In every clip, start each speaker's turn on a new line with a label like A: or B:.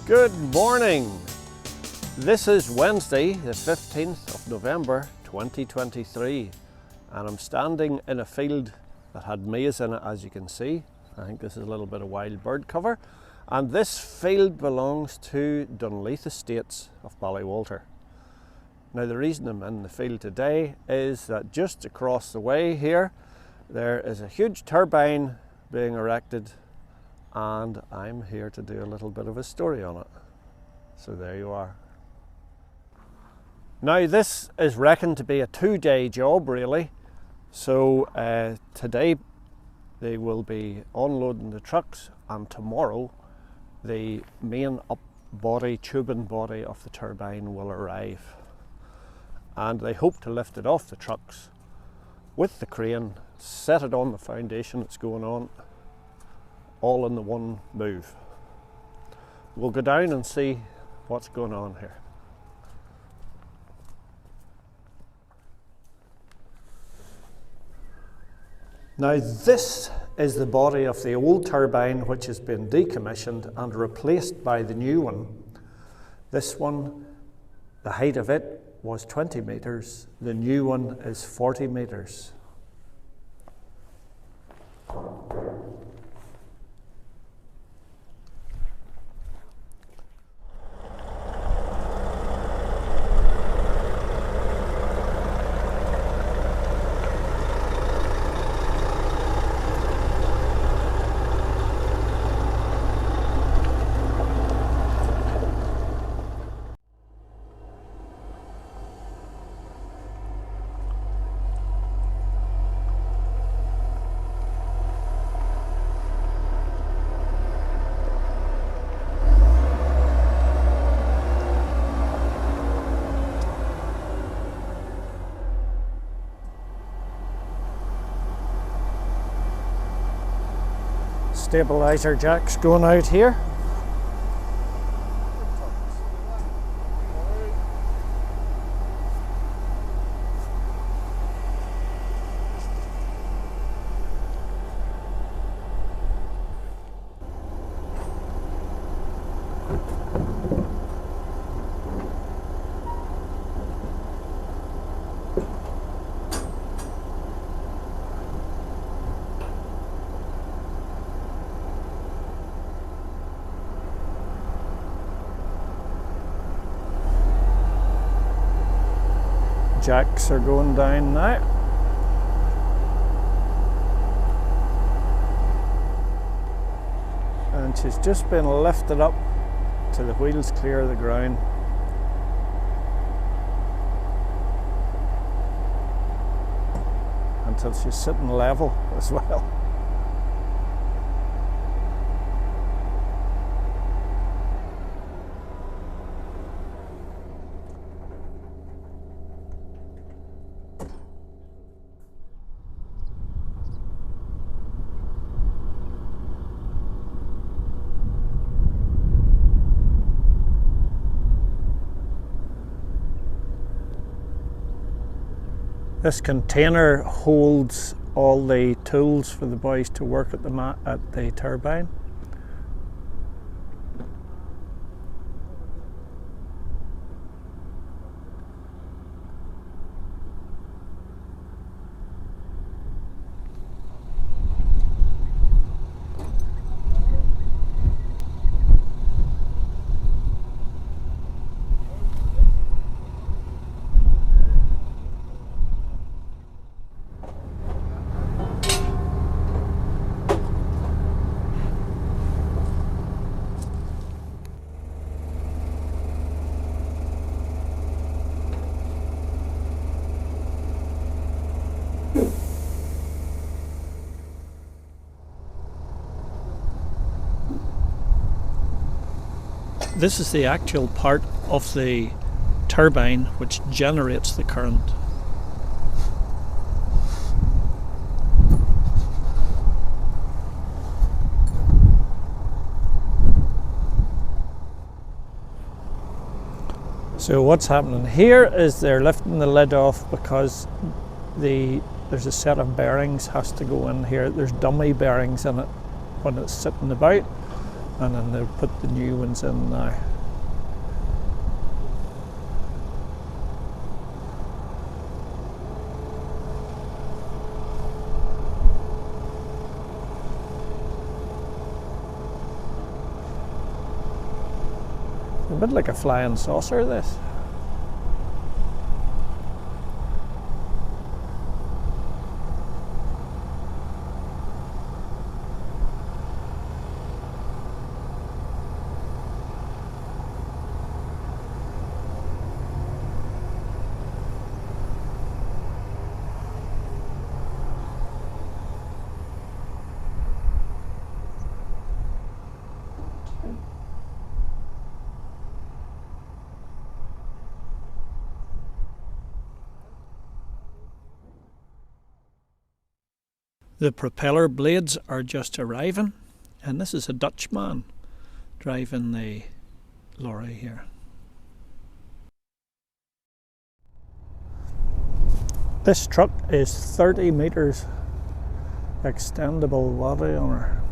A: Good morning. This is Wednesday, the 15th of November 2023, and I'm standing in a field that had maize in it, as you can see. I think this is a little bit of wild bird cover, and this field belongs to Dunleath Estates of Ballywalter. Now, the reason I'm in the field today is that just across the way here there is a huge turbine being erected, and I'm here to do a little bit of a story on it. So there you are. Now, this is reckoned to be a 2-day job really. So today they will be unloading the trucks, and tomorrow the main tubing body of the turbine will arrive. And they hope to lift it off the trucks with the crane, set it on the foundation that's going on, all in the one move. We'll go down and see what's going on here. Now, this is the body of the old turbine, which has been decommissioned and replaced by the new one. This one, the height of it was 20 metres, the new one is 40 metres. Stabilizer jacks going out here. Jacks are going down now. And she's just been lifted up to the wheels clear of the ground. Until she's sitting level as well. This container holds all the tools for the boys to work at the turbine. This is the actual part of the turbine which generates the current. So what's happening here is they're lifting the lid off because there's a set of bearings has to go in here. There's dummy bearings in it when it's sitting about, and then they'll put the new ones in now. A bit like a flying saucer, this. The propeller blades are just arriving, and this is a Dutchman driving the lorry here. This truck is 30 metres extendable body on her.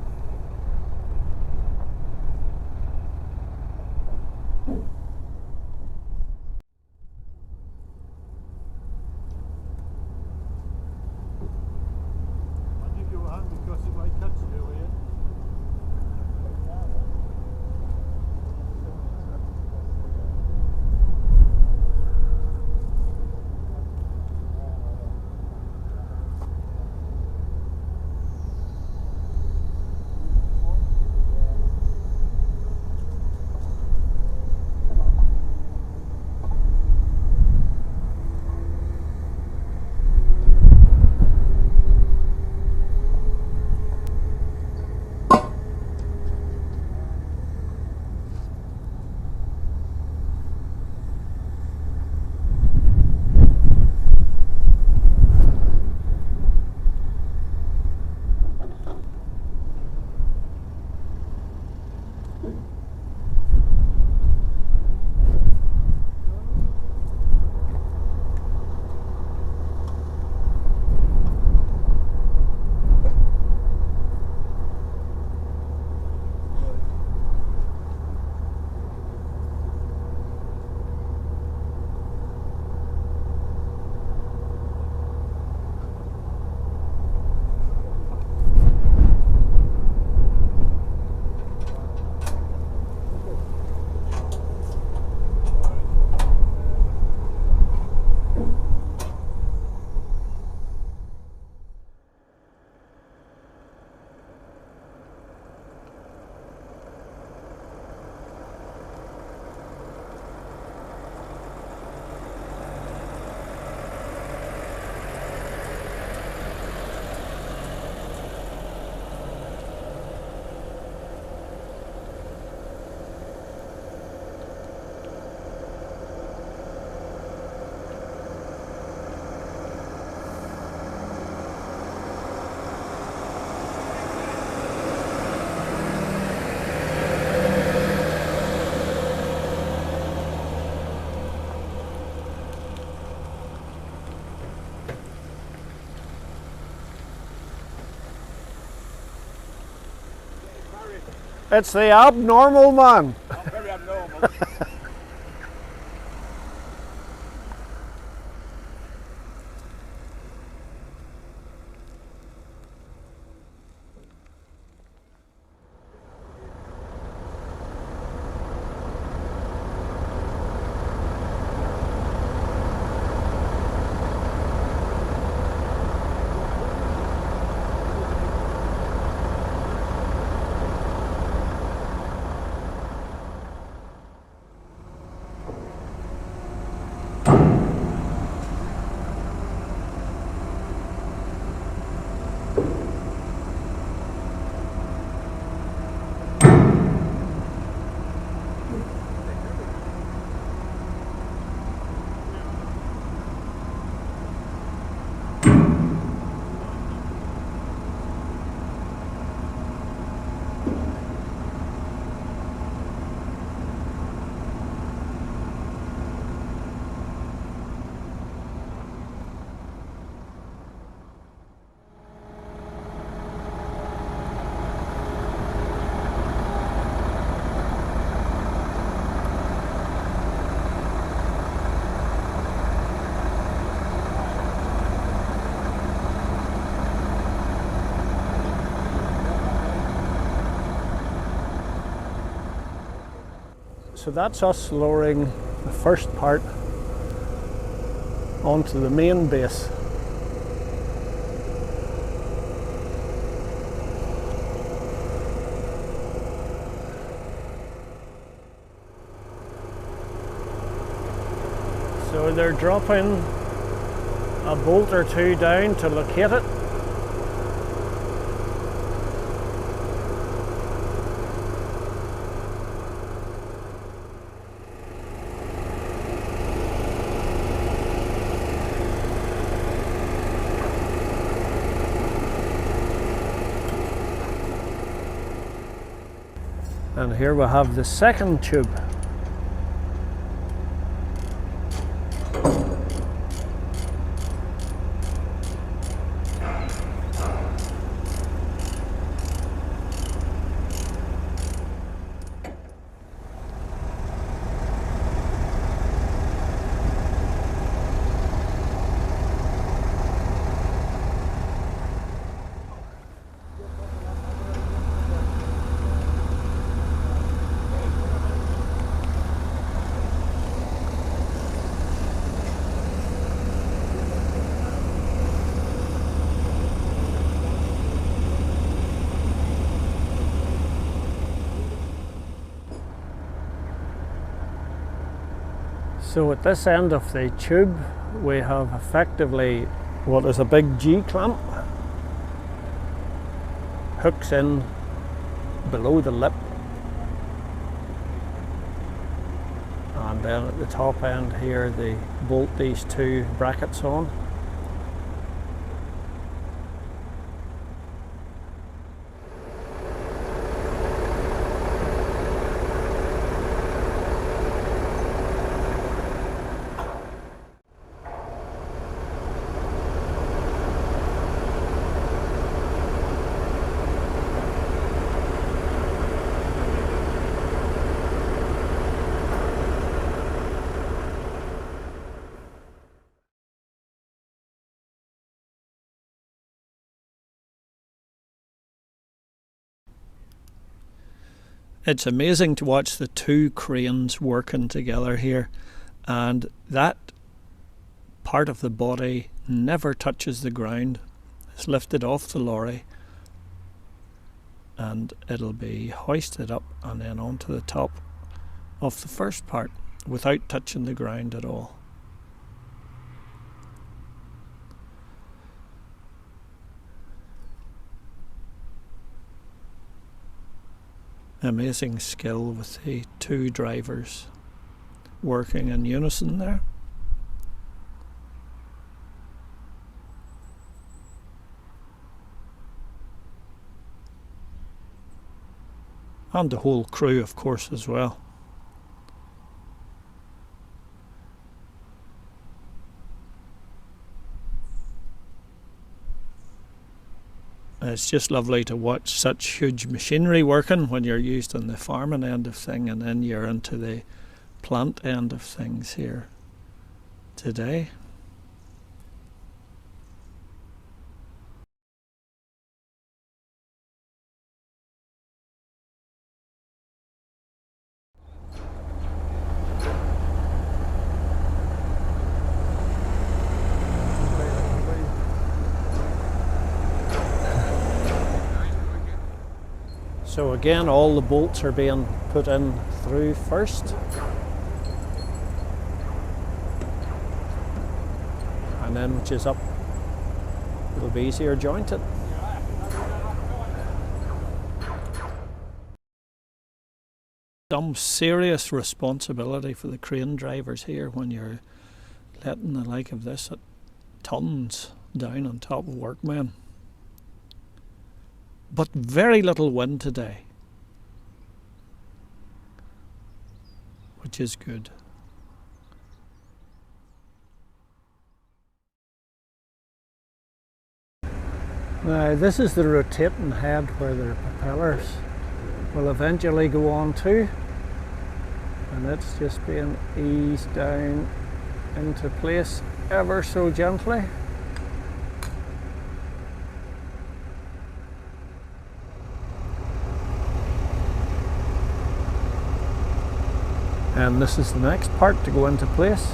A: It's the abnormal man.
B: I'm very abnormal.
A: So that's us lowering the first part onto the main base. So they're dropping a bolt or two down to locate it. And here we have the second tube. So at this end of the tube we have effectively what is a big G-clamp, hooks in below the lip, and then at the top end here they bolt these two brackets on. It's amazing to watch the two cranes working together here, and that part of the body never touches the ground. It's lifted off the lorry and it'll be hoisted up and then onto the top of the first part without touching the ground at all. Amazing skill with the two drivers working in unison there. And the whole crew, of course, as well. It's just lovely to watch such huge machinery working when you're used on the farming end of thing, and then you're into the plant end of things here today. So again, all the bolts are being put in through first. And then, which is up, it'll be easier jointed. Some serious responsibility for the crane drivers here when you're letting the like of this at tons down on top of workmen. But very little wind today, which is good. Now this is the rotating head where the propellers will eventually go on to, and it's just being eased down into place ever so gently. And this is the next part to go into place.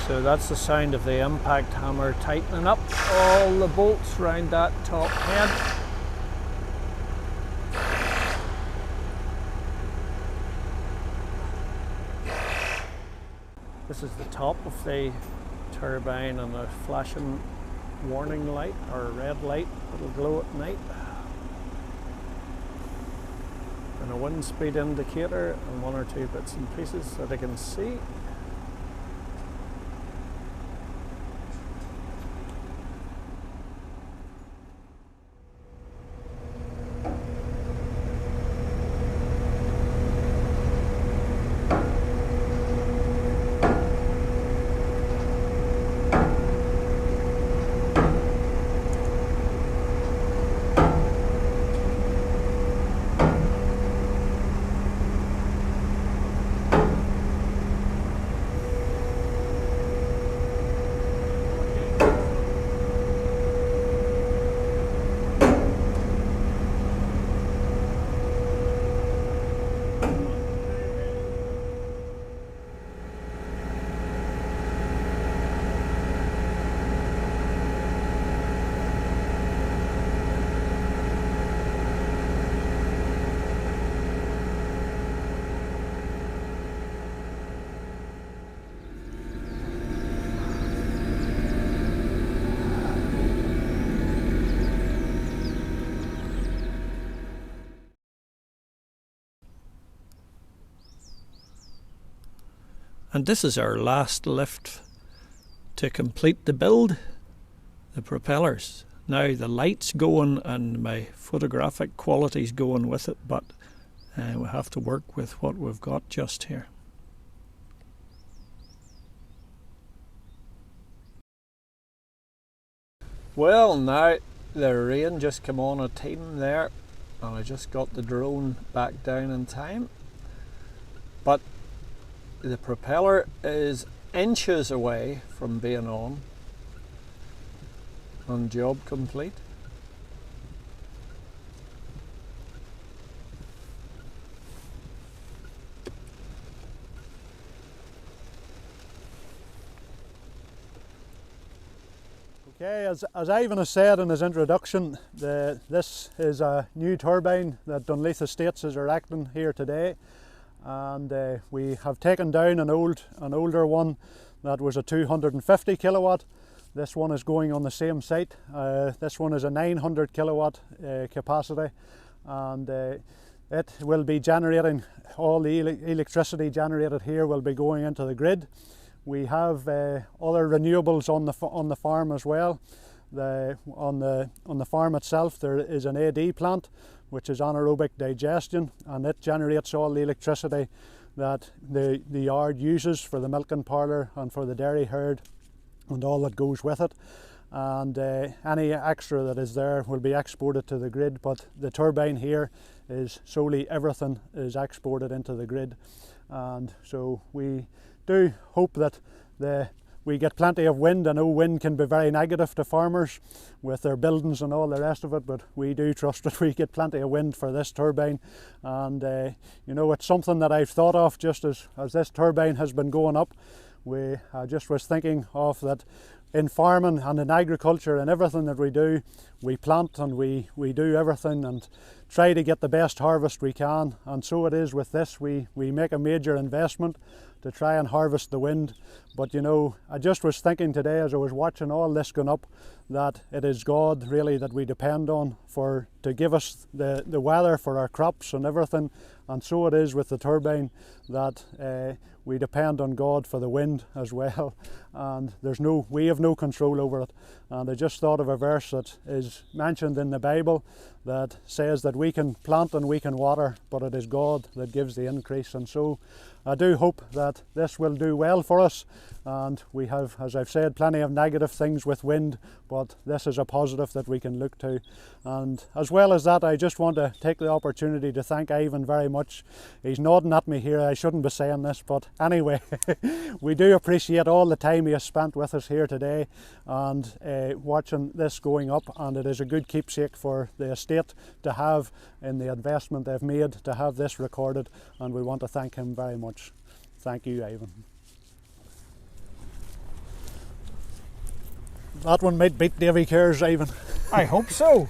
A: So that's the sound of the impact hammer tightening up all the bolts around that top head. This is the top of the turbine and a flashing warning light or red light that'll glow at night. And a wind speed indicator and one or two bits and pieces that I can see. And this is our last lift to complete the build, the propellers. Now the light's going and my photographic quality's going with it, but we have to work with what we've got just here. Well, now the rain just came on a team there and I just got the drone back down in time. But the propeller is inches away from being on and job complete.
B: Okay, as Ivan has said in his introduction, this is a new turbine that Dunleath Estates is erecting here today. And we have taken down an older one that was a 250 kilowatt. This one is going on the same site. This one is a 900 kilowatt capacity, and it will be generating all the electricity generated here will be going into the grid. We have other renewables on the farm as well. On the farm itself there is an AD plant, which is anaerobic digestion, and it generates all the electricity that the yard uses for the milking parlour and for the dairy herd and all that goes with it. And any extra that is there will be exported to the grid, but the turbine here is solely everything is exported into the grid. And so we do hope that we get plenty of wind. I know wind can be very negative to farmers with their buildings and all the rest of it, but we do trust that we get plenty of wind for this turbine. And you know, it's something that I've thought of just as this turbine has been going up. I just was thinking of that in farming and in agriculture and everything that we do, we plant and we do everything and try to get the best harvest we can. And so it is with this. We make a major investment to try and harvest the wind. But you know, I just was thinking today as I was watching all this going up that it is God really that we depend on to give us the weather for our crops and everything. And so it is with the turbine that we depend on God for the wind as well. And we have no control over it. And I just thought of a verse that is mentioned in the Bible that says that we can plant and we can water, but it is God that gives the increase. And so I do hope that this will do well for us, and we have, as I've said, plenty of negative things with wind, but this is a positive that we can look to. And as well as that, I just want to take the opportunity to thank Ivan very much. He's nodding at me here, I shouldn't be saying this, but anyway, we do appreciate all the time he has spent with us here today and watching this going up, and it is a good keepsake for the estate to have in the investment they've made to have this recorded, and we want to thank him very much. Thank you, Ivan. That one might beat Davy Kerr's, Ivan.
C: I hope so.